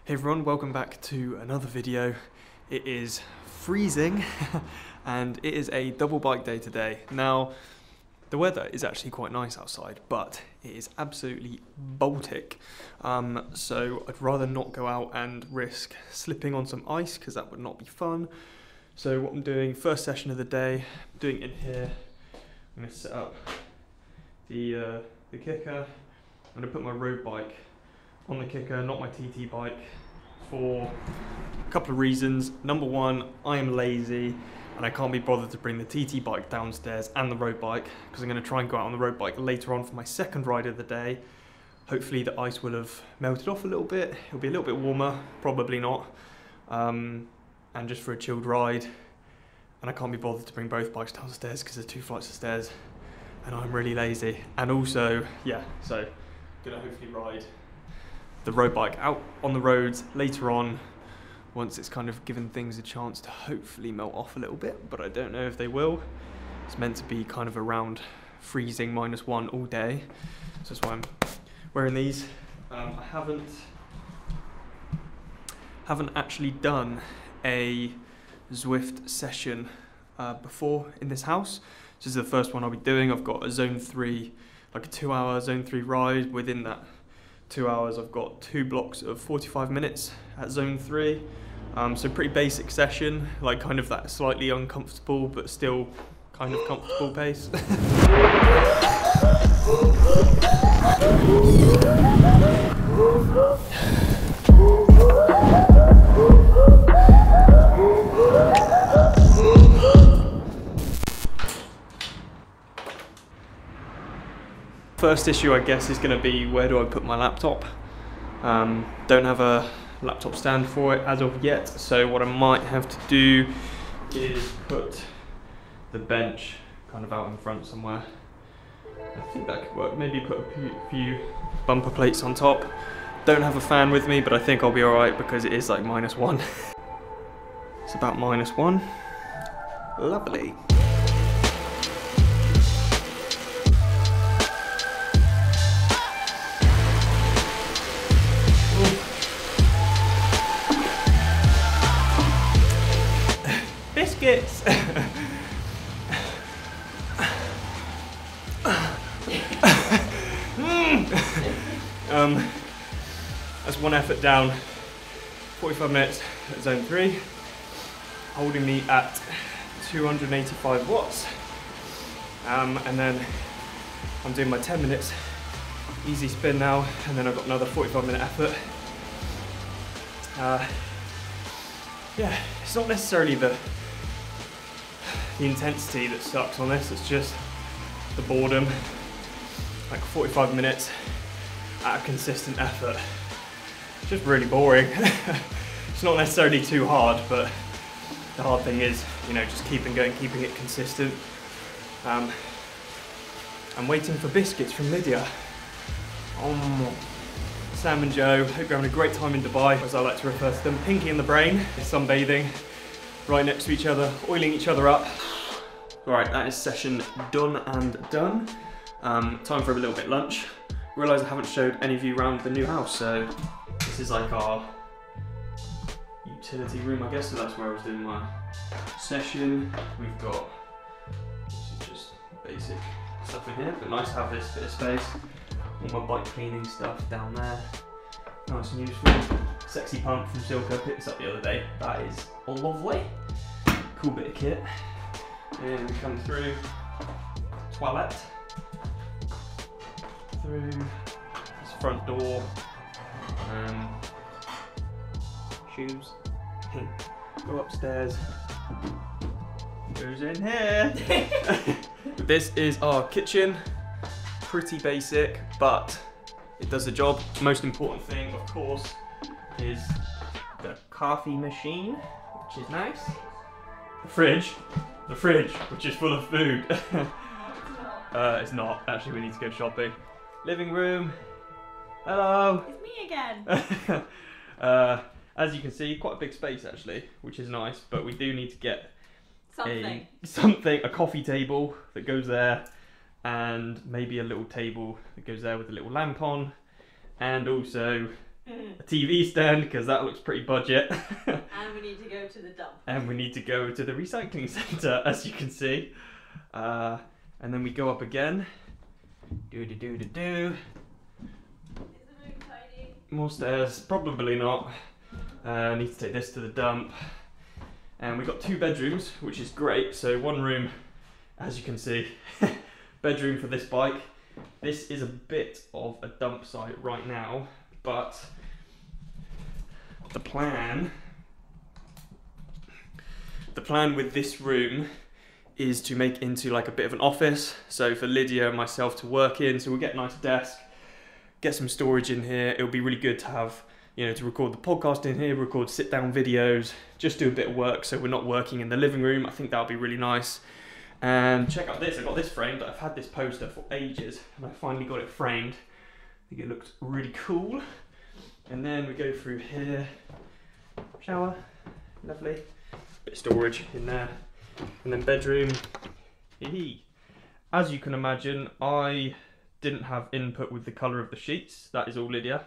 Hey everyone, welcome back to another video. It is freezing and it is a double bike day today. Now, the weather is actually quite nice outside, but it is absolutely Baltic. So I'd rather not go out and risk slipping on some ice because that would not be fun. So what I'm doing, first session of the day, I'm doing it in here. I'm going to set up the kicker. I'm going to put my road bike on the kicker, not my TT bike, for a couple of reasons. Number one, I am lazy and I can't be bothered to bring the TT bike downstairs and the road bike because I'm going to try and go out on the road bike later on for my second ride of the day. Hopefully the ice will have melted off a little bit, it'll be a little bit warmer, probably not, and just for a chilled ride. And I can't be bothered to bring both bikes downstairs because there's 2 flights of stairs and I'm really lazy. And also, yeah, so gonna hopefully ride the road bike out on the roads later on once it's kind of given things a chance to hopefully melt off a little bit, but I don't know if they will. It's meant to be kind of around freezing -1 all day, so that's why I'm wearing these. I haven't actually done a Zwift session before in this house. This is the first one I'll be doing. I've got a zone 3, like a 2-hour zone 3 ride. Within that 2 hours I've got 2 blocks of 45 minutes at zone 3, so pretty basic session, like kind of that slightly uncomfortable but still kind of comfortable pace. First issue, I guess, is going to be where do I put my laptop. Don't have a laptop stand for it as of yet, so what I might have to do is put the bench kind of out in front somewhere. I think that could work. Maybe put a few bumper plates on top. Don't have a fan with me, but I think I'll be alright because it is like -1. It's about -1. Lovely. Biscuits! That's one effort down. 45 minutes at zone 3, holding me at 285 watts. And then I'm doing my 10 minutes easy spin now, and then I've got another 45-minute effort. Yeah, it's not necessarily the intensity that sucks on this, it's just the boredom. Like 45 minutes at a consistent effort. It's just really boring. It's not necessarily too hard, but the hard thing is, you know, just keeping going, keeping it consistent. I'm waiting for biscuits from Lydia. Sam and Joe, hope you're having a great time in Dubai, as I like to refer to them. Pinky in the brain, sunbathing, right next to each other, oiling each other up. Right, that is session done and done. Time for a little bit lunch. Realise I haven't showed any of you around the new house, so this is like our utility room, I guess, so that's where I was doing my session. We've got, this is just basic stuff in here, but nice to have this bit of space. All my bike cleaning stuff down there. Nice and useful. Sexy pump from Silka, picked this up the other day. That is lovely. Cool bit of kit. And we come through toilet. Through this front door. Shoes. Go upstairs. Goes in here. This is our kitchen. Pretty basic, but it does the job. Most important thing, of course, is the coffee machine, which is nice. The fridge, which is full of food. It's not. Actually, we need to go shopping. Living room. Hello. It's me again. As you can see, quite a big space actually, which is nice. But we do need to get a coffee table that goes there. And maybe a little table that goes there with a little lamp on, and also a TV stand because that looks pretty budget. And we need to go to the dump. And we need to go to the recycling centre, as you can see. And then we go up again. Is the room tidy? More stairs, probably not. Need to take this to the dump. And we've got 2 bedrooms, which is great. So one room, as you can see, bedroom for this bike. This is a bit of a dump site right now, but the plan with this room is to make into like a bit of an office. So for Lydia and myself to work in, so we'll get a nice desk, get some storage in here. It'll be really good to have, you know, to record the podcast in here, record sit down videos, just do a bit of work so we're not working in the living room. I think that'll be really nice. And check out this, I got this framed. I've had this poster for ages and I finally got it framed. I think it looks really cool. And then we go through here, shower, lovely. Bit of storage in there. And then bedroom. As you can imagine, I didn't have input with the colour of the sheets. That is all Lydia.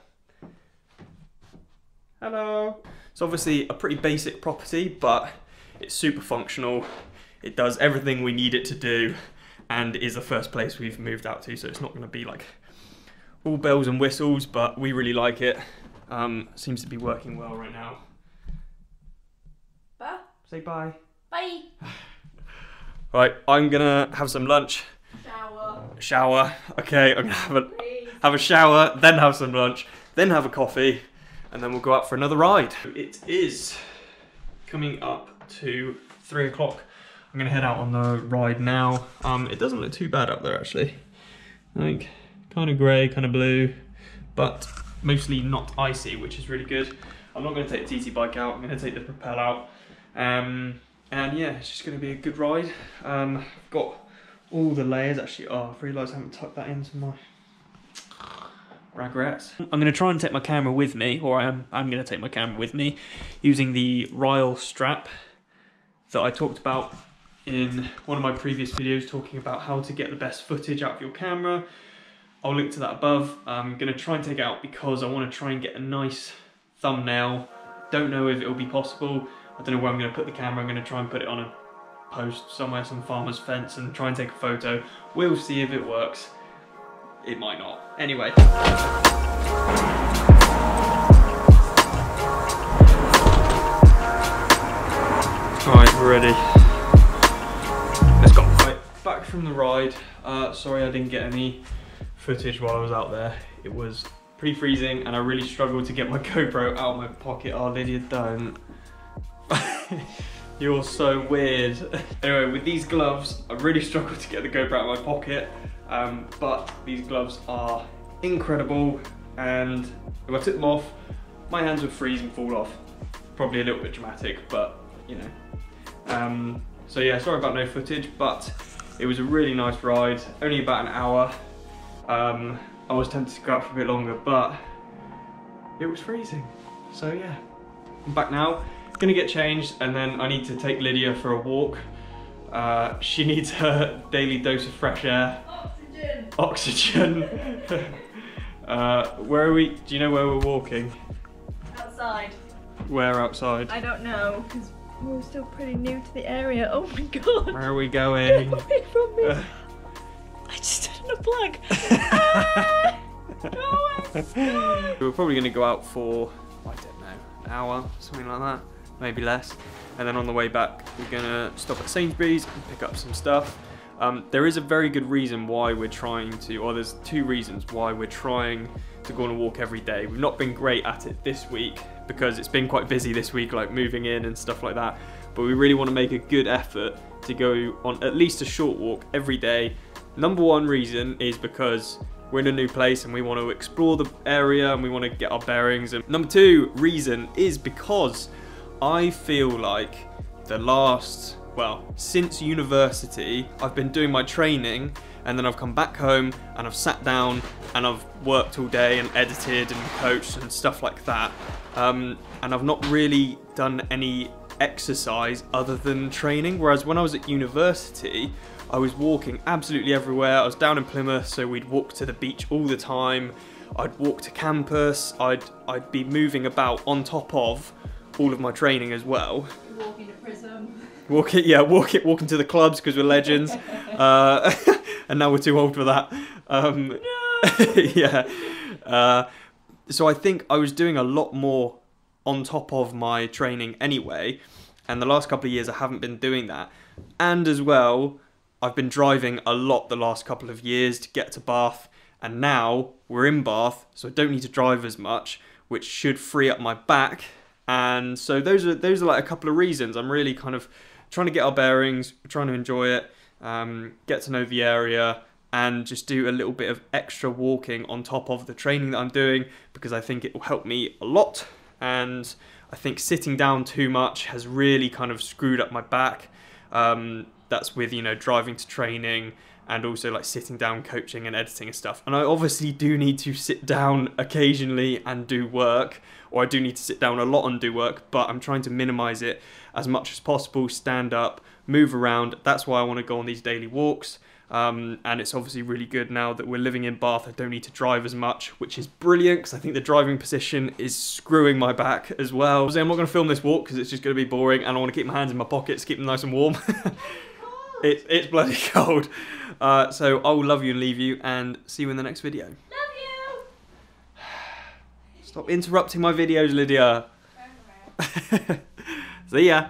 Hello. It's obviously a pretty basic property, but it's super functional. It does everything we need it to do and is the first place we've moved out to, so it's not going to be like all bells and whistles, but we really like it. Seems to be working well right now. Bye. Say bye. Bye. Right, I'm gonna have some lunch. Shower. Okay, I'm gonna have a shower, then have some lunch, then have a coffee, and then we'll go out for another ride. It is coming up to 3 o'clock. I'm gonna head out on the ride now. It doesn't look too bad up there actually. Like, kind of grey, kind of blue, but mostly not icy, which is really good. I'm not gonna take the TT bike out, I'm gonna take the Propel out. And yeah, it's just gonna be a good ride. I've got all the layers, actually, I've realised I haven't tucked that into my regrets. I'm gonna try and take my camera with me, or I'm gonna take my camera with me, using the Ryle strap that I talked about in one of my previous videos, talking about how to get the best footage out of your camera. I'll link to that above. I'm gonna try and take it out because I wanna try and get a nice thumbnail. Don't know if it'll be possible. I don't know where I'm gonna put the camera. I'm gonna try and put it on a post somewhere, some farmer's fence, and try and take a photo. We'll see if it works. It might not. Anyway. Alright, we're ready. Let's go. Right, back from the ride. Sorry I didn't get any footage while I was out there. It was pretty freezing and I really struggled to get my GoPro out of my pocket. Oh, Lydia, don't. You're so weird. Anyway, with these gloves, I really struggled to get the GoPro out of my pocket, but these gloves are incredible, and if I took them off, my hands would freeze and fall off. Probably a little bit dramatic, but you know. So yeah, sorry about no footage, but it was a really nice ride, only about an hour. I was tempted to go out for a bit longer, but it was freezing. So yeah, I'm back now. Gonna get changed, and then I need to take Lydia for a walk. She needs her daily dose of fresh air. Oxygen. Where are we? Do you know where we're walking? Outside. Where outside? I don't know, because we're still pretty new to the area. Oh my god. Where are we going? Get away from me. I just stood in a plug. Ah! Go away. We're probably gonna go out for, I don't know, an hour, something like that. Maybe less, and then on the way back we're gonna stop at Sainsbury's and pick up some stuff. There is a very good reason why we're trying to, or there's 2 reasons why we're trying to go on a walk every day. We've not been great at it this week because it's been quite busy this week, like moving in and stuff like that, but we really want to make a good effort to go on at least a short walk every day. Number 1 reason is because we're in a new place and we want to explore the area and we want to get our bearings, and number 2 reason is because I feel like since university, I've been doing my training and then I've come back home and I've sat down and I've worked all day and edited and coached and stuff like that. And I've not really done any exercise other than training. Whereas when I was at university, I was walking absolutely everywhere. I was down in Plymouth, so we'd walk to the beach all the time. I'd walk to campus, I'd be moving about on top of all of my training as well. Walking to prison. Walking to the clubs because we're legends, and now we're too old for that. No! Yeah. So I think I was doing a lot more on top of my training anyway, and the last couple of years I haven't been doing that. And as well, I've been driving a lot the last couple of years to get to Bath, and now we're in Bath, so I don't need to drive as much, which should free up my back. And so those are like a couple of reasons. I'm really kind of trying to get our bearings, trying to enjoy it, get to know the area, and just do a little bit of extra walking on top of the training that I'm doing, because I think it will help me a lot. And I think sitting down too much has really kind of screwed up my back. That's with, you know, driving to training and also like sitting down coaching and editing and stuff. And I obviously do need to sit down occasionally and do work, or I do need to sit down a lot and do work, but I'm trying to minimize it as much as possible, stand up, move around. That's why I want to go on these daily walks. And it's obviously really good now that we're living in Bath. I don't need to drive as much, which is brilliant, because I think the driving position is screwing my back as well. Obviously, I'm not going to film this walk because it's just going to be boring, and I want to keep my hands in my pockets, keep them nice and warm. It's bloody cold. So I will love you and leave you, and see you in the next video. Love you! Stop interrupting my videos, Lydia. See ya.